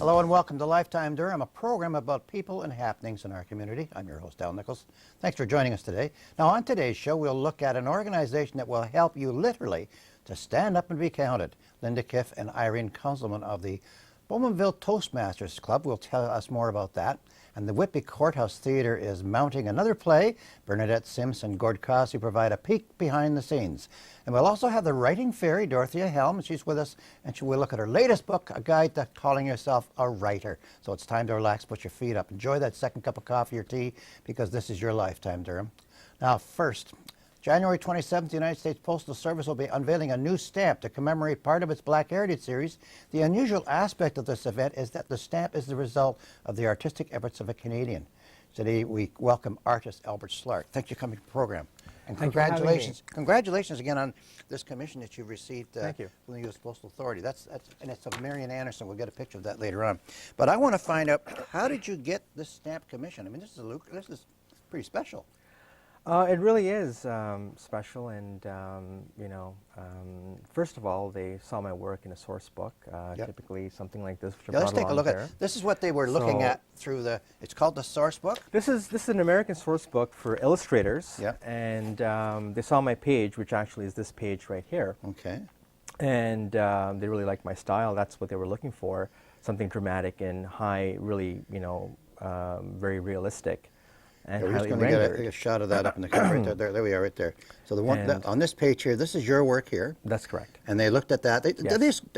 Hello and welcome to Lifetime Durham, a program about people and happenings in our community. I'm your host, Al Nichols. Thanks for joining us today. Now, on today's show, we'll look at an organization that will help you literally to stand up and be counted. Linda Kiff and Irene Councilman of the Bowmanville Toastmasters Club will tell us more about that. And the Whitby Courthouse Theatre is mounting another play. Bernadette Sims and Gord Cossie provide a peek behind the scenes. And we'll also have the writing fairy, Dorothea Helm. She's with us, and she will look at her latest book, A Guide to Calling Yourself a Writer. So it's time to relax, put your feet up. Enjoy that second cup of coffee or tea, because this is your Lifetime Durham. Now, first, January 27th, the United States Postal Service will be unveiling a new stamp to commemorate part of its Black Heritage series. The unusual aspect of this event is that the stamp is the result of the artistic efforts of a Canadian. Today we welcome artist Albert Slark. Thank you for coming to the program. And congratulations. Congratulations again on this commission that you've received from the U.S. Postal Authority. And it's of Marian Anderson. We'll get a picture of that later on. But I want to find out, how did you get this stamp commission? I mean, this is pretty special. It really is special, and first of all, they saw my work in a source book, typically something like this. Which Let's take a look at it. This is what they were looking at through the, it's called the source book? This is an American source book for illustrators, and they saw my page, which actually is this page right here. Okay. And they really liked my style. That's what they were looking for, something dramatic and high, really, very realistic. And we're just going to get a shot of that up in the camera right there. There we are, right there. So the one on this page here, this is your work here. That's correct. And they looked at that.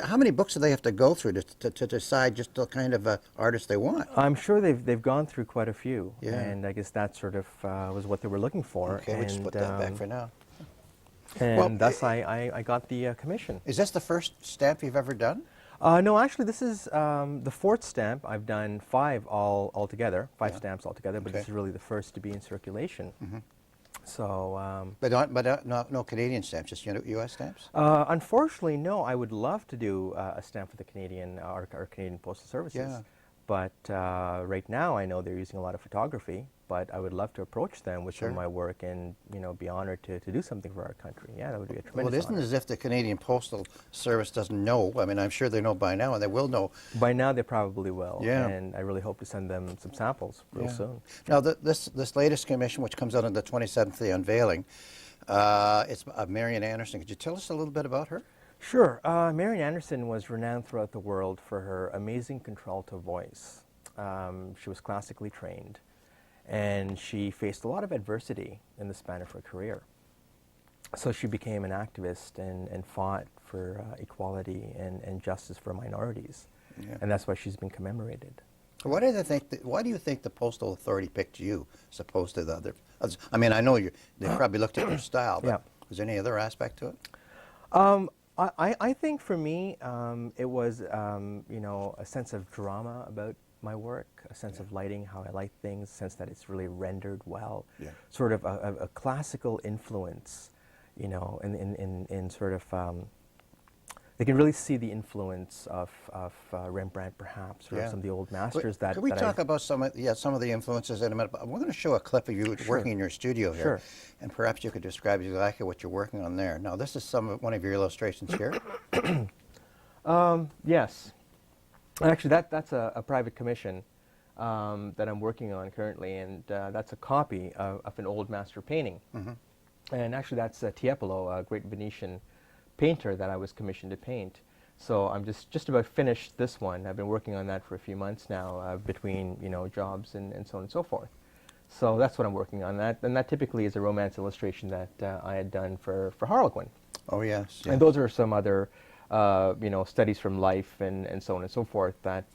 How many books do they have to go through to decide just the kind of artist they want? I'm sure they've gone through quite a few, and I guess that sort of was what they were looking for. Okay, we'll just put that back for now. And thus I got the commission. Is this the first stamp you've ever done? No, actually, this is the fourth stamp. I've done five altogether, five stamps altogether, but this is really the first to be in circulation. So, but no Canadian stamps, just U.S. stamps? Unfortunately, no. I would love to do a stamp for the Canadian or Canadian Postal Services. Yeah. But right now, I know they're using a lot of photography. But I would love to approach them with some of my work and be honored to do something for our country. Yeah, that would be a tremendous Well, it isn't as if the Canadian Postal Service doesn't know. I mean, I'm sure they know by now, and they will know. By now, they probably will. Yeah. And I really hope to send them some samples real soon. Now, this latest commission, which comes out on the 27th, the unveiling, it's of Marian Anderson. Could you tell us a little bit about her? Sure. Marian Anderson was renowned throughout the world for her amazing contralto voice. She was classically trained. And she faced a lot of adversity in the span of her career. So she became an activist and fought for equality and justice for minorities. Yeah. And that's why she's been commemorated. Why do you think the Postal Authority picked you, as opposed to the others? I mean, I know they probably looked at your style, but was there any other aspect to it? I think for me, it was, a sense of drama about my work, a sense of lighting, how I light things, a sense that it's really rendered well, sort of a classical influence, in sort of, they can really see the influence of Rembrandt, perhaps, or some of the old masters. Could we talk about some of the influences in a minute? We're going to show a clip of you working in your studio here, and perhaps you could describe exactly what you're working on there. Now, this is one of your illustrations here. Yes. Actually, that's a private commission that I'm working on currently, and that's a copy of an old master painting. And actually, that's Tiepolo, a great Venetian painter that I was commissioned to paint. So I'm just about finished this one. I've been working on that for a few months now, between jobs and so on and so forth. So that's what I'm working on. And that typically is a romance illustration that I had done for Harlequin. Oh yes. And those are some other studies from life and so on and so forth that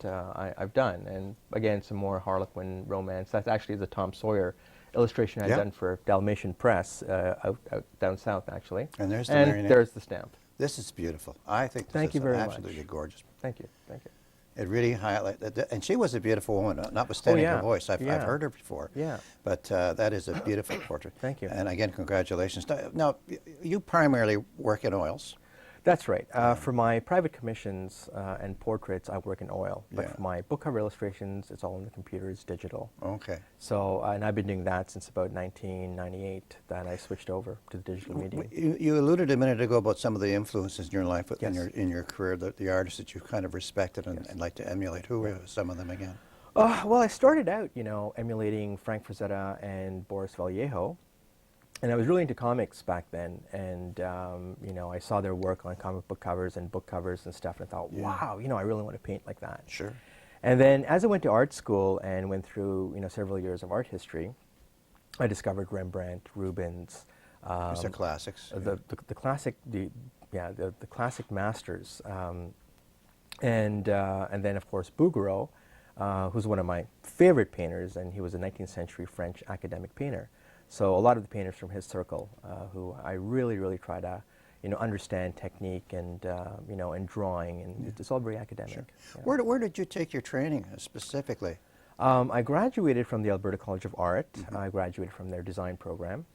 I've done. And again, some more Harlequin romance. That actually is a Tom Sawyer illustration I've done for Dalmatian Press out down south, actually. And there's the stamp. This is beautiful. I think this is absolutely gorgeous. Thank you. Thank you. It really highlighted, and she was a beautiful woman, notwithstanding her voice. I've heard her before. Yeah. But that is a beautiful portrait. Thank you. And again, congratulations. Now, you primarily work in oils. That's right. For my private commissions and portraits, I work in oil. But Yeah. for my book cover illustrations, it's all on the computer, it's digital. Okay. So, and I've been doing that since about 1998, that I switched over to the digital medium. You alluded a minute ago about some of the influences in your life, Yes. in your career, the artists that you've kind of respected and, Yes. and like to emulate. Who were some of them again? Well, I started out, emulating Frank Frazetta and Boris Vallejo. And I was really into comics back then, and I saw their work on comic book covers and stuff, and I thought, Yeah. wow, I really want to paint like that. Sure. And then as I went to art school and went through, several years of art history, I discovered Rembrandt, Rubens, These are classics. the classic, the classic masters, and then of course Bouguereau, who's one of my favorite painters, and he was a 19th century French academic painter. So a lot of the painters from his circle, who I really, really try to, understand technique and, and drawing, and it's all very academic. Sure. Yeah. Where did you take your training specifically? I graduated from the Alberta College of Art. I graduated from their design program.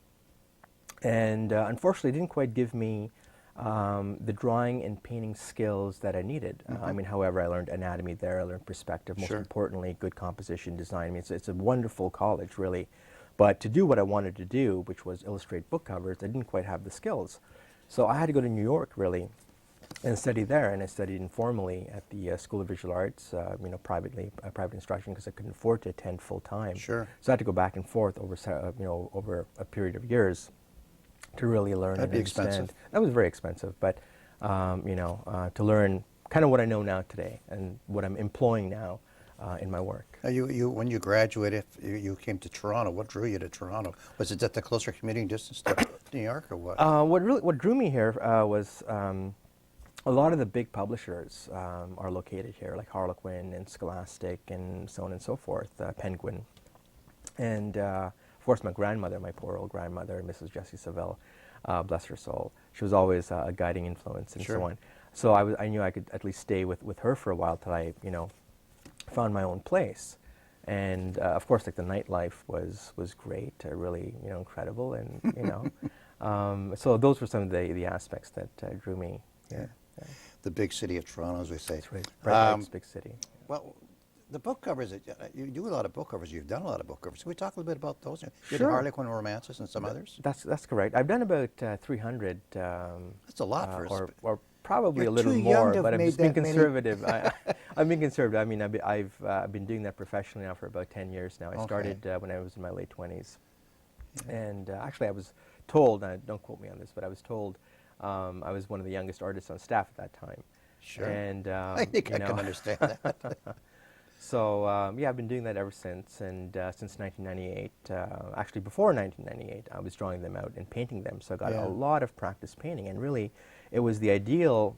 And unfortunately, it didn't quite give me the drawing and painting skills that I needed. However, I learned anatomy there, I learned perspective, most Sure. importantly, good composition design. I mean, it's a wonderful college, really. But to do what I wanted to do, which was illustrate book covers, I didn't quite have the skills. So I had to go to New York, really, and study there. And I studied informally at the School of Visual Arts, privately, private instruction, because I couldn't afford to attend full time. Sure. So I had to go back and forth over, over a period of years to really learn That'd and be understand. expensive. That was very expensive, but to learn kind of what I know now today and what I'm employing now in my work. Now when you graduated, you came to Toronto. What drew you to Toronto? Was it that the closer commuting distance to New York, or what? What drew me here was a lot of the big publishers are located here, like Harlequin and Scholastic and so on and so forth, Penguin. And of course my grandmother, my poor old grandmother, Mrs. Jessie Saville, bless her soul, she was always a guiding influence and Sure. so on. So I knew I could at least stay with her for a while till I, found my own place. And of course, like the nightlife was great, really, incredible, and so those were some of the aspects that drew me here. Yeah. The big city of Toronto, as we say. That's right. Bright lights, big city. Well, the book covers, you do a lot of book covers. You've done a lot of book covers. Can we talk a little bit about those? You did Sure. Harlequin Romances and some others? That's correct. I've done about 300. That's a lot for us. Or probably You're a little too young more, to have but I've made just been that many. conservative. I've been conservative. I mean, I've been doing that professionally now for about 10 years now. I Okay. started when I was in my late 20s. And actually, I was told, don't quote me on this, but I was told I was one of the youngest artists on staff at that time. Sure. And, I think I can understand that. So, I've been doing that ever since, and since 1998, actually before 1998, I was drawing them out and painting them, so I got Yeah. a lot of practice painting, and really, it was the ideal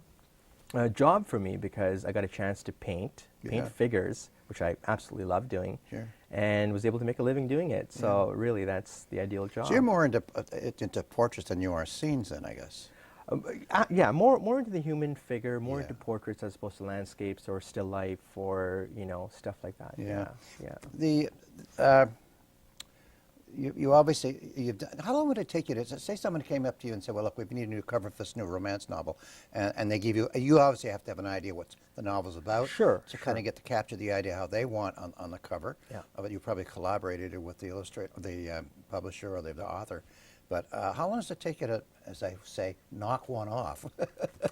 job for me because I got a chance to paint Yeah. figures, which I absolutely love doing, Sure. and was able to make a living doing it, so really, that's the ideal job. So you're more into portraits than you are scenes, then, I guess. Yeah, more into the human figure, more Yeah. into portraits as opposed to landscapes or still life or stuff like that. Yeah. Yeah. The you obviously you've done, how long would it take you to say someone came up to you and said, well, look, we need a new cover for this new romance novel, and they give you obviously have to have an idea what the novel's about. Sure, To kind of get to capture the idea how they want on the cover. Yeah. But you probably collaborated with the the publisher or the author. But how long does it take you to, as I say, knock one off?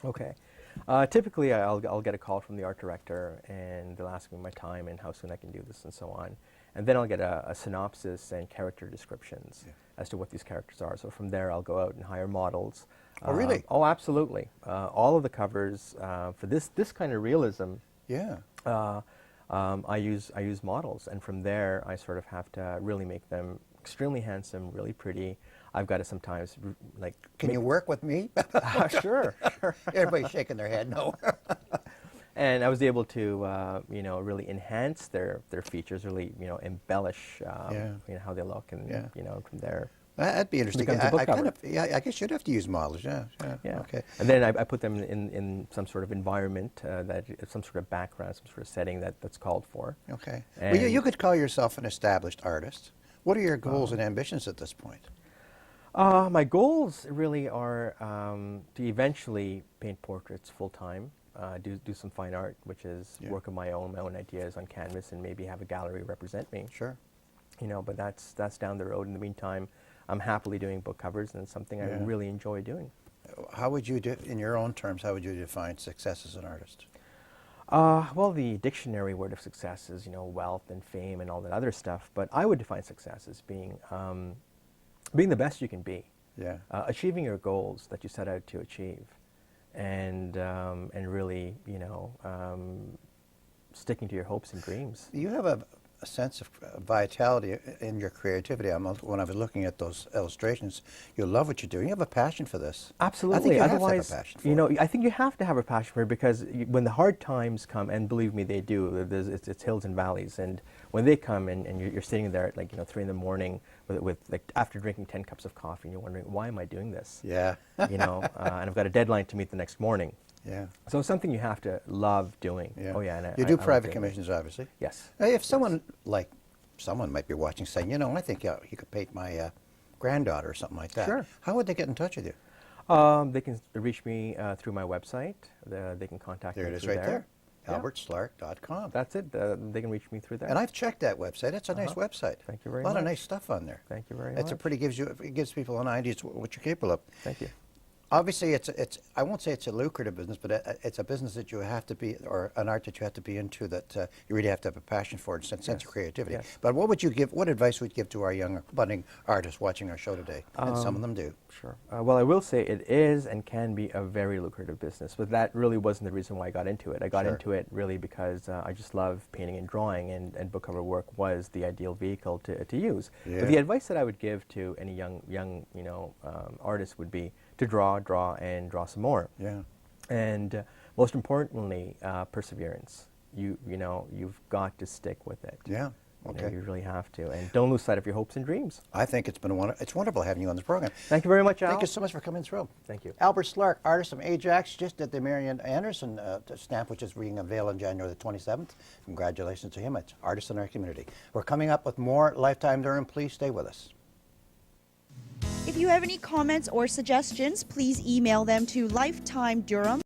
Okay. Typically, I'll get a call from the art director, and they'll ask me my time and how soon I can do this and so on. And then I'll get a synopsis and character descriptions as to what these characters are. So from there, I'll go out and hire models. Oh, really? Oh, absolutely. All of the covers for this kind of realism, Yeah. I use models, and from there, I sort of have to really make them extremely handsome, really pretty. I've got to sometimes like. Can you work with me? Sure. Everybody's shaking their head no. And I was able to, really enhance their features, really, embellish, how they look, and from there. That'd be interesting. Becomes a book cover. I guess you'd have to use models. Yeah. Yeah. Okay. And then I put them in some sort of environment, some sort of background, some sort of setting that's called for. Okay. Well, you And- could call yourself an established artist. What are your goals and ambitions at this point? My goals really are to eventually paint portraits full time, do some fine art, which is Yeah. work of my own ideas on canvas, and maybe have a gallery represent me. Sure. You know, but that's down the road. In the meantime, I'm happily doing book covers, and it's something I Yeah. really enjoy doing. How would you, in your own terms, how would you define success as an artist? Well, the dictionary word of success is, wealth and fame and all that other stuff. But I would define success as being the best you can be, Yeah. achieving your goals that you set out to achieve, and really, sticking to your hopes and dreams. You have a sense of vitality in your creativity. When I was looking at those illustrations, you love what you do. You have a passion for this. Absolutely. I think you Otherwise, have to have a passion for it. I think you have to have a passion for it because when the hard times come, and believe me, they do. It's hills and valleys, and when they come, and you're sitting there at 3 in the morning with after drinking 10 cups of coffee, and you're wondering, why am I doing this? Yeah. And I've got a deadline to meet the next morning. Yeah. So it's something you have to love doing. Yeah. Oh yeah. And you I do love private doing it. commissions, obviously. Yes. Hey, if someone might be watching, saying, I think you could paint my granddaughter or something like that. Sure. How would they get in touch with you? They can reach me through my website. They can contact There me it is, through right there. Yeah. AlbertSlark.com. That's it. They can reach me through there. And I've checked that website. It's a nice website. Thank you very A lot of much. nice stuff on there. Thank you very It's much. it gives people an idea of what you're capable of. Thank you. Obviously, I won't say it's a lucrative business, but it's a business that you have to be, or an art that you have to be into, that you really have to have a passion for and sense of creativity. Yes. But what advice would you give to our young budding artists watching our show today? And some of them do. Sure. Well, I will say it is and can be a very lucrative business, but that really wasn't the reason why I got into it. I got Sure. into it really because I just love painting and drawing, and book cover work was the ideal vehicle to use. Yeah. But the advice that I would give to any young artist would be to draw, and draw some more. Yeah. And most importantly, perseverance. You've got to stick with it. Yeah. Okay. You really have to, and don't lose sight of your hopes and dreams. I think it's wonderful having you on this program. Thank you very much, Al. Thank you so much for coming through. Thank you. Albert Slark, artist from Ajax, just did the Marian Anderson stamp, which is being unveiled on January the 27th. Congratulations to him. It's artists in our community. We're coming up with more Lifetime Durham. Please stay with us. If you have any comments or suggestions, please email them to lifetimedurham